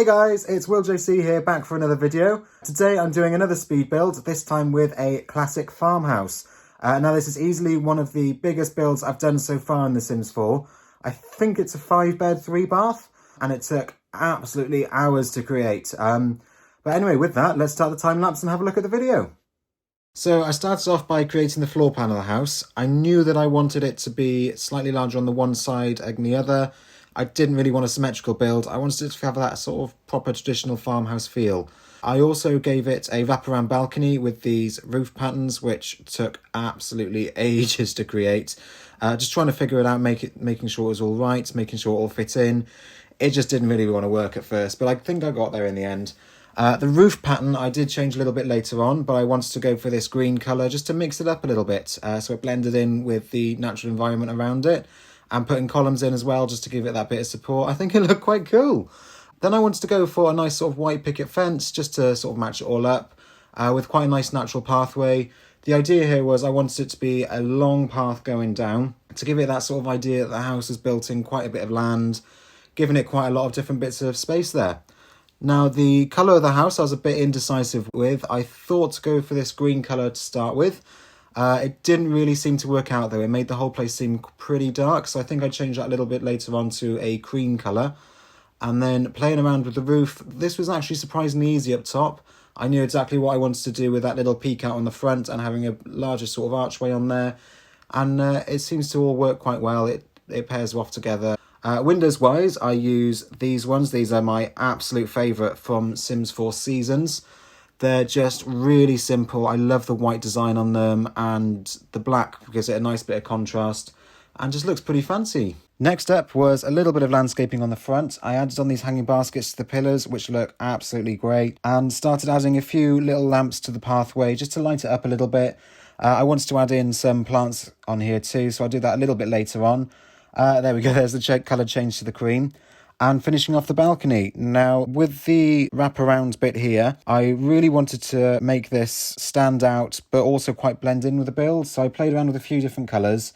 Hey guys, it's WillJC here, back for another video. Today I'm doing another speed build, this time with a classic farmhouse. Now this is easily one of the biggest builds I've done so far in The Sims 4. I think it's a 5-bed, 3-bath, and it took absolutely hours to create. But anyway, with that, let's start the time lapse and have a look at the video. So I started off by creating the floor plan of the house. I knew that I wanted it to be slightly larger on the one side than the other. I didn't really want a symmetrical build. I wanted it to have that sort of proper traditional farmhouse feel. I also gave it a wraparound balcony with these roof patterns, which took absolutely ages to create. Just trying to figure it out, making sure it was all right, making sure it all fit in. It just didn't really want to work at first, but I think I got there in the end. The roof pattern I did change a little bit later on, but I wanted to go for this green colour just to mix it up a little bit, so it blended in with the natural environment around it. And putting columns in as well, just to give it that bit of support. I think it looked quite cool. Then I wanted to go for a nice sort of white picket fence, just to sort of match it all up, with quite a nice natural pathway. The idea here was I wanted it to be a long path going down, to give it that sort of idea that the house is built in quite a bit of land, giving it quite a lot of different bits of space there. Now, the colour of the house I was a bit indecisive with. I thought to go for this green colour to start with. It didn't really seem to work out though. It made the whole place seem pretty dark, so I think I changed that a little bit later on to a cream colour. And then playing around with the roof, this was actually surprisingly easy up top. I knew exactly what I wanted to do with that little peak out on the front and having a larger sort of archway on there. And it seems to all work quite well. It pairs off together. Windows wise, I use these ones. These are my absolute favourite from Sims 4 Seasons. They're just really simple. I love the white design on them, and the black gives it a nice bit of contrast and just looks pretty fancy. Next up was a little bit of landscaping on the front. I added on these hanging baskets to the pillars, which look absolutely great, and started adding a few little lamps to the pathway just to light it up a little bit. I wanted to add in some plants on here too, so I'll do that a little bit later on. There we go, there's the colour change to the cream. And finishing off the balcony. Now, with the wraparound bit here, I really wanted to make this stand out, but also quite blend in with the build. So I played around with a few different colours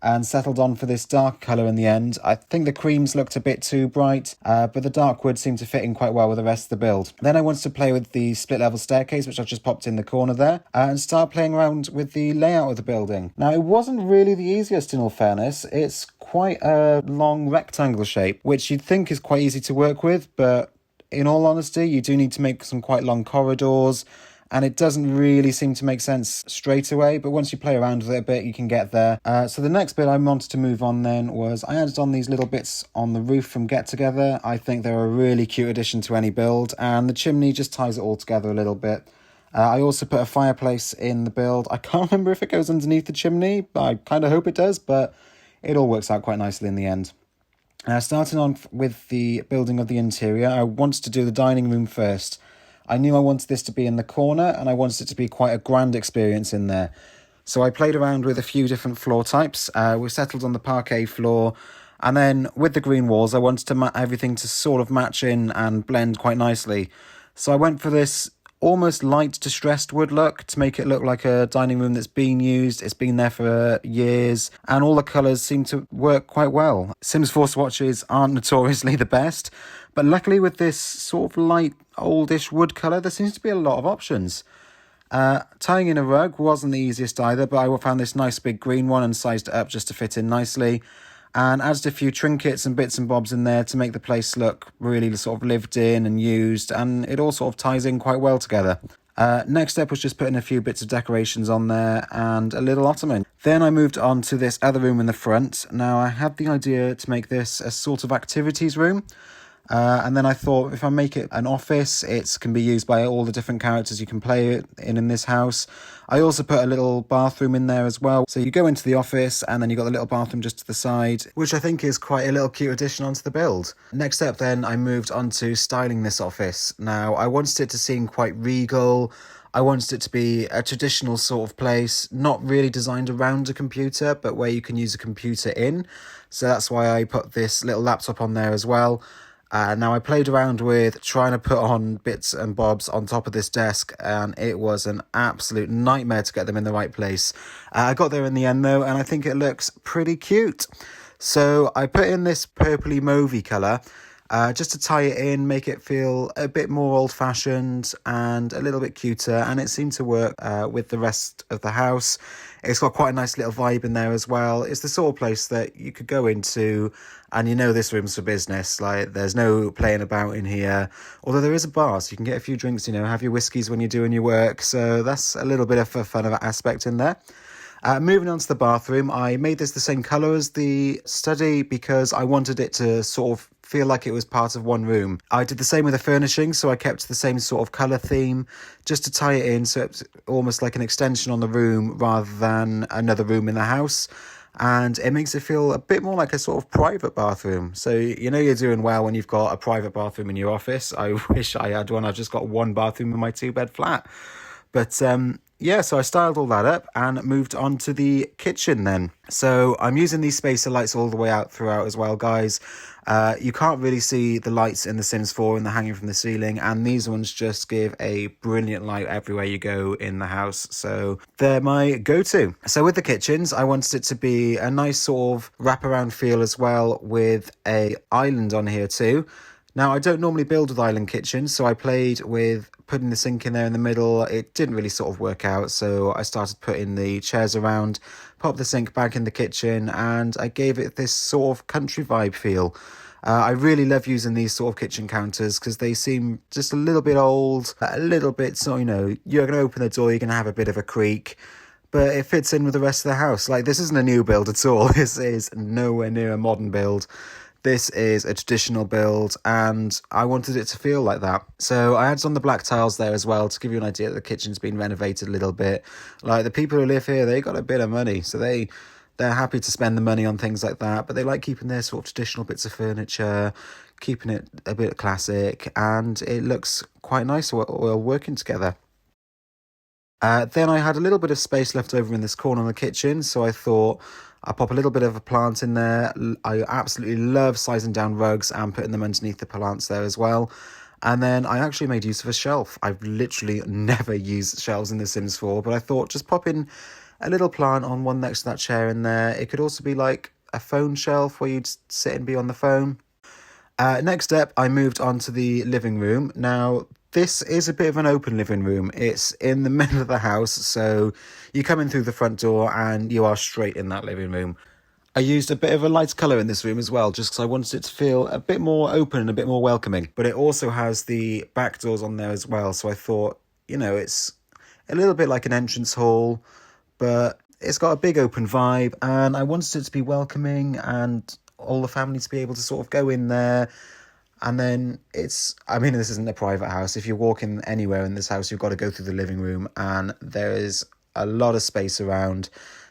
and settled on for this dark colour in the end. I think the creams looked a bit too bright, but the dark wood seemed to fit in quite well with the rest of the build. Then I wanted to play with the split level staircase, which I've just popped in the corner there, and start playing around with the layout of the building. Now, it wasn't really the easiest in all fairness. It's quite a long rectangle shape, which you'd think is quite easy to work with, but in all honesty, you do need to make some quite long corridors, and it doesn't really seem to make sense straight away, but once you play around with it a bit, you can get there. So the next bit I wanted to move on then was I added on these little bits on the roof from Get Together. I think they're a really cute addition to any build, and the chimney just ties it all together a little bit. I also put a fireplace in the build. I can't remember if it goes underneath the chimney, but I kind of hope it does, but it all works out quite nicely in the end. Starting on with the building of the interior, I wanted to do the dining room first. I knew I wanted this to be in the corner, and I wanted it to be quite a grand experience in there. So I played around with a few different floor types. We settled on the parquet floor, and then with the green walls, I wanted to everything to sort of match in and blend quite nicely. So I went for this almost light distressed wood look to make it look like a dining room that's been used. It's been there for years, and all the colours seem to work quite well. Sims 4 swatches aren't notoriously the best, but luckily with this sort of light oldish wood colour, there seems to be a lot of options. Tying in a rug wasn't the easiest either, but I found this nice big green one and sized it up just to fit in nicely, and added a few trinkets and bits and bobs in there to make the place look really sort of lived in and used, and it all sort of ties in quite well together. Next step was just putting a few bits of decorations on there and a little ottoman. Then I moved on to this other room in the front. Now I had the idea to make this a sort of activities room. And then I thought if I make it an office, it can be used by all the different characters you can play in this house. I also put a little bathroom in there as well. So you go into the office and then you got the little bathroom just to the side, which I think is quite a little cute addition onto the build. Next up then, I moved on to styling this office. Now I wanted it to seem quite regal. I wanted it to be a traditional sort of place, not really designed around a computer, but where you can use a computer in. So that's why I put this little laptop on there as well. Now I played around with trying to put on bits and bobs on top of this desk, and it was an absolute nightmare to get them in the right place. I got there in the end though, and I think it looks pretty cute. So I put in this purpley mauvey colour, just to tie it in, make it feel a bit more old-fashioned and a little bit cuter, and it seemed to work with the rest of the house. It's got quite a nice little vibe in there as well. It's the sort of place that you could go into and you know this room's for business. Like, there's no playing about in here, although there is a bar, so you can get a few drinks, you know, have your whiskies when you're doing your work, so that's a little bit of a fun aspect in there. Moving on to the bathroom, I made this the same colour as the study because I wanted it to sort of feel like it was part of one room. I did the same with the furnishing, so I kept the same sort of colour theme just to tie it in, so it's almost like an extension on the room rather than another room in the house. And it makes it feel a bit more like a sort of private bathroom. So you know you're doing well when you've got a private bathroom in your office. I wish I had one. I've just got one bathroom in my 2-bed flat. But yeah, so I styled all that up and moved on to the kitchen then. So I'm using these spacer lights all the way out throughout as well, guys. You can't really see the lights in the Sims 4 and they're hanging from the ceiling, and these ones just give a brilliant light everywhere you go in the house. So they're my go-to. So with the kitchens, I wanted it to be a nice sort of wraparound feel as well, with a island on here too. Now, I don't normally build with island kitchens, so I played with putting the sink in there in the middle. It didn't really sort of work out, so I started putting the chairs around, popped the sink back in the kitchen, and I gave it this sort of country vibe feel. I really love using these sort of kitchen counters because they seem just a little bit old, a little bit, so, you know, you're going to open the door, you're going to have a bit of a creak, but it fits in with the rest of the house. Like, this isn't a new build at all. This is nowhere near a modern build. This is a traditional build, and I wanted it to feel like that. So I had some of the black tiles there as well to give you an idea that the kitchen's been renovated a little bit. Like, the people who live here, they got a bit of money, so they're happy to spend the money on things like that, but they like keeping their sort of traditional bits of furniture, keeping it a bit classic, and it looks quite nice all working together. Then I had a little bit of space left over in this corner of the kitchen, so I thought I'll pop a little bit of a plant in there. I absolutely love sizing down rugs and putting them underneath the plants there as well. And then I actually made use of a shelf. I've literally never used shelves in The Sims 4, but I thought just pop in a little plant on one next to that chair in there. It could also be like a phone shelf where you'd sit and be on the phone. Next up, I moved on to the living room. Now, this is a bit of an open living room. It's in the middle of the house, so you come in through the front door and you are straight in that living room. I used a bit of a light colour in this room as well, just because I wanted it to feel a bit more open and a bit more welcoming. But it also has the back doors on there as well, so I thought, you know, it's a little bit like an entrance hall, but it's got a big open vibe, and I wanted it to be welcoming and all the family to be able to sort of go in there. And then this isn't a private house. If you're walking anywhere in this house, you've got to go through the living room, and there is a lot of space around,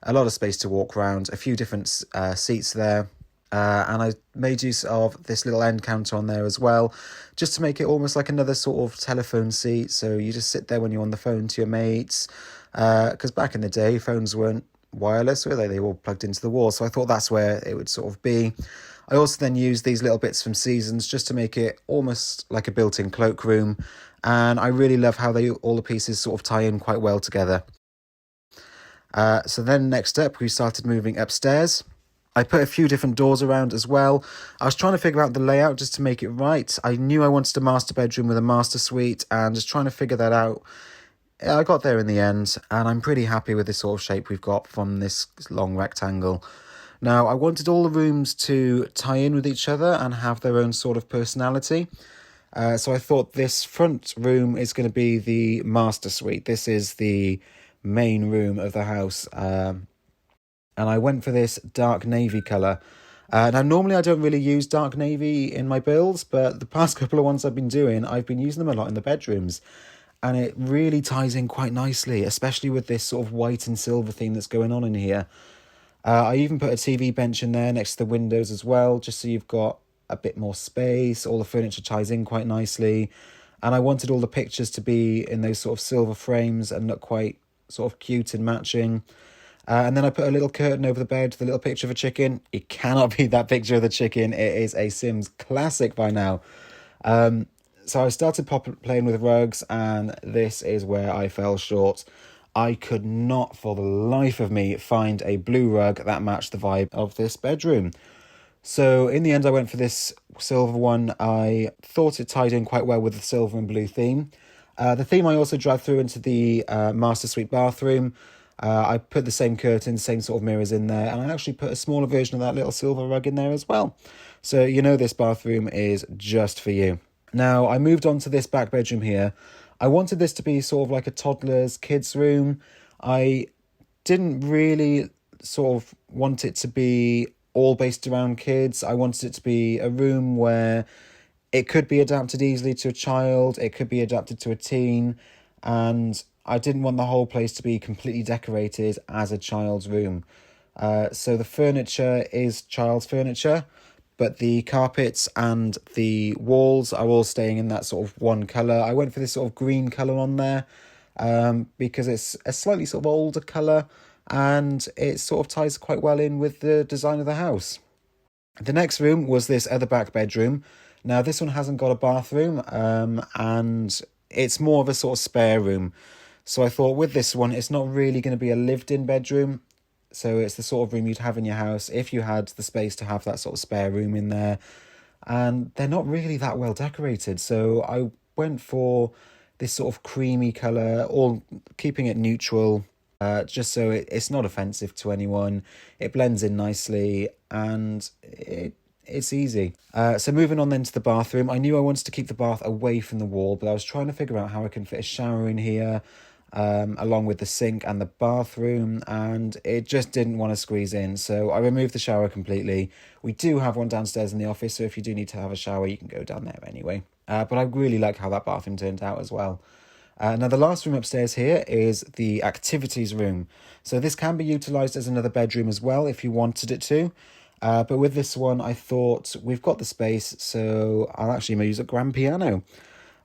a lot of space to walk around, a few different seats there. And I made use of this little end counter on there as well, just to make it almost like another sort of telephone seat. So you just sit there when you're on the phone to your mates. Because back in the day, phones weren't wireless, were they? They were all plugged into the wall. So I thought that's where it would sort of be. I also then used these little bits from Seasons just to make it almost like a built-in cloakroom. And I really love how all the pieces sort of tie in quite well together. So then next up, we started moving upstairs. I put a few different doors around as well. I was trying to figure out the layout just to make it right. I knew I wanted a master bedroom with a master suite, and just trying to figure that out. I got there in the end, and I'm pretty happy with the sort of shape we've got from this long rectangle. Now, I wanted all the rooms to tie in with each other and have their own sort of personality. So I thought this front room is going to be the master suite. This is the main room of the house. And I went for this dark navy colour. Now, normally I don't really use dark navy in my builds, but the past couple of ones I've been doing, I've been using them a lot in the bedrooms. And it really ties in quite nicely, especially with this sort of white and silver theme that's going on in here. I even put a TV bench in there next to the windows as well, just so you've got a bit more space. All the furniture ties in quite nicely. And I wanted all the pictures to be in those sort of silver frames and look quite sort of cute and matching. And then I put a little curtain over the bed, the little picture of a chicken. It cannot be that picture of the chicken. It is a Sims classic by now. So I started playing with rugs, and this is where I fell short. I could not, for the life of me, find a blue rug that matched the vibe of this bedroom. So in the end, I went for this silver one, I thought it tied in quite well with the silver and blue theme. The theme I also dragged through into the master suite bathroom. I put the same curtains, same sort of mirrors in there, and I actually put a smaller version of that little silver rug in there as well. So you know this bathroom is just for you. Now, I moved on to this back bedroom here. I wanted this to be sort of like a toddler's kids room. I didn't really sort of want it to be all based around kids. I wanted it to be a room where it could be adapted easily to a child, it could be adapted to a teen, and I didn't want the whole place to be completely decorated as a child's room. So the furniture is child's furniture, but the carpets and the walls are all staying in that sort of one colour. I went for this sort of green colour on there because it's a slightly sort of older colour, and it sort of ties quite well in with the design of the house. The next room was this other back bedroom. Now, this one hasn't got a bathroom, and it's more of a sort of spare room. So I thought with this one, it's not really going to be a lived-in bedroom. So it's the sort of room you'd have in your house if you had the space to have that sort of spare room in there. And they're not really that well decorated. So I went for this sort of creamy colour, all keeping it neutral, just so it's not offensive to anyone. It blends in nicely, and it's easy. So moving on then to the bathroom. I knew I wanted to keep the bath away from the wall, but I was trying to figure out how I can fit a shower in here, along with the sink and the bathroom, and it just didn't want to squeeze in. So I removed the shower completely. We do have one downstairs in the office, so if you do need to have a shower, you can go down there anyway. But I really like how that bathroom turned out as well. Now, the last room upstairs here is the activities room. So this can be utilised as another bedroom as well if you wanted it to. But with this one, I thought we've got the space, so I'll actually use a grand piano.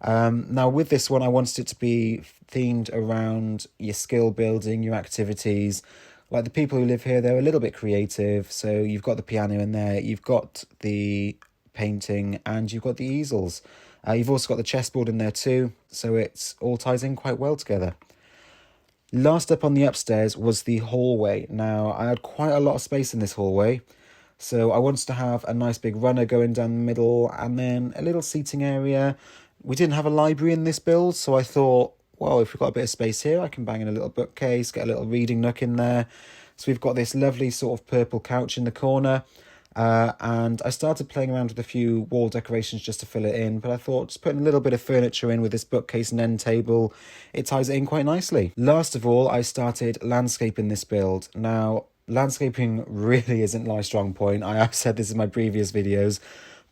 Now, with this one, I wanted it to be themed around your skill building, your activities. Like the people who live here, they're a little bit creative. So you've got the piano in there, you've got the painting, and you've got the easels. You've also got the chessboard in there too, so it all ties in quite well together. Last up on the upstairs was the hallway. Now, I had quite a lot of space in this hallway, so I wanted to have a nice big runner going down the middle, and then a little seating area. We didn't have a library in this build, so I thought, well, if we've got a bit of space here, I can bang in a little bookcase, get a little reading nook in there. So we've got this lovely sort of purple couch in the corner. And I started playing around with a few wall decorations just to fill it in, but I thought just putting a little bit of furniture in with this bookcase and end table, it ties it in quite nicely. Last of all, I started landscaping this build. Now, landscaping really isn't my strong point. I have said this in my previous videos,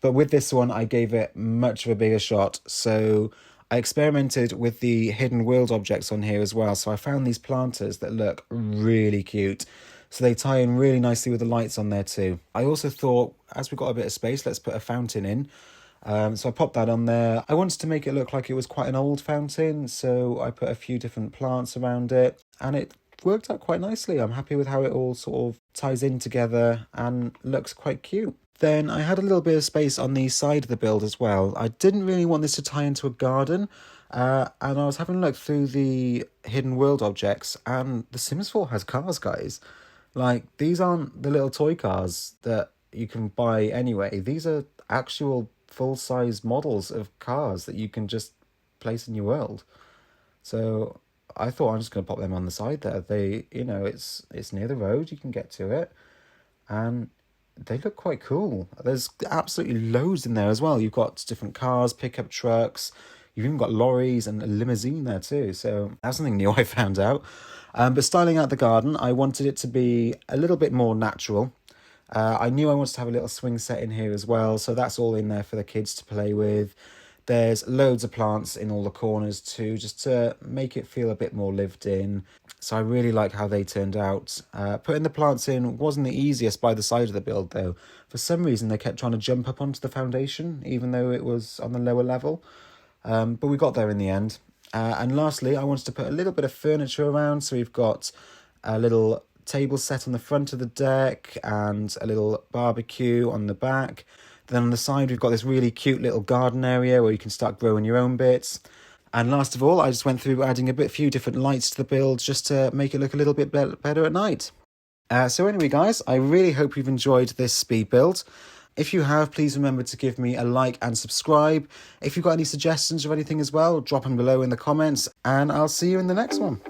but with this one, I gave it much of a bigger shot. So I experimented with the hidden world objects on here as well. So I found these planters that look really cute. So they tie in really nicely with the lights on there too. I also thought, as we've got a bit of space, let's put a fountain in. So I popped that on there. I wanted to make it look like it was quite an old fountain, so I put a few different plants around it, and it worked out quite nicely. I'm happy with how it all sort of ties in together and looks quite cute. Then I had a little bit of space on the side of the build as well. I didn't really want this to tie into a garden, and I was having a look through the hidden world objects, and the Sims 4 has cars, guys. Like, these aren't the little toy cars that you can buy anyway. These are actual full-size models of cars that you can just place in your world. So I thought I'm just going to pop them on the side there. They, you know, it's near the road. You can get to it. And they look quite cool. There's absolutely loads in there as well. You've got different cars, pickup trucks. You've even got lorries and a limousine there too. So that's something new I found out. But styling out the garden, I wanted it to be a little bit more natural. I knew I wanted to have a little swing set in here as well, so that's all in there for the kids to play with. There's loads of plants in all the corners too, just to make it feel a bit more lived in. So I really like how they turned out. Putting the plants in wasn't the easiest by the side of the build though. For some reason they kept trying to jump up onto the foundation, even though it was on the lower level. But we got there in the end. And lastly, I wanted to put a little bit of furniture around. So we've got a little table set on the front of the deck and a little barbecue on the back. Then on the side, we've got this really cute little garden area where you can start growing your own bits. And last of all, I just went through adding a few different lights to the build just to make it look a little bit better at night. So anyway, guys, I really hope you've enjoyed this speed build. If you have, please remember to give me a like and subscribe. If you've got any suggestions or anything as well, drop them below in the comments, and I'll see you in the next one.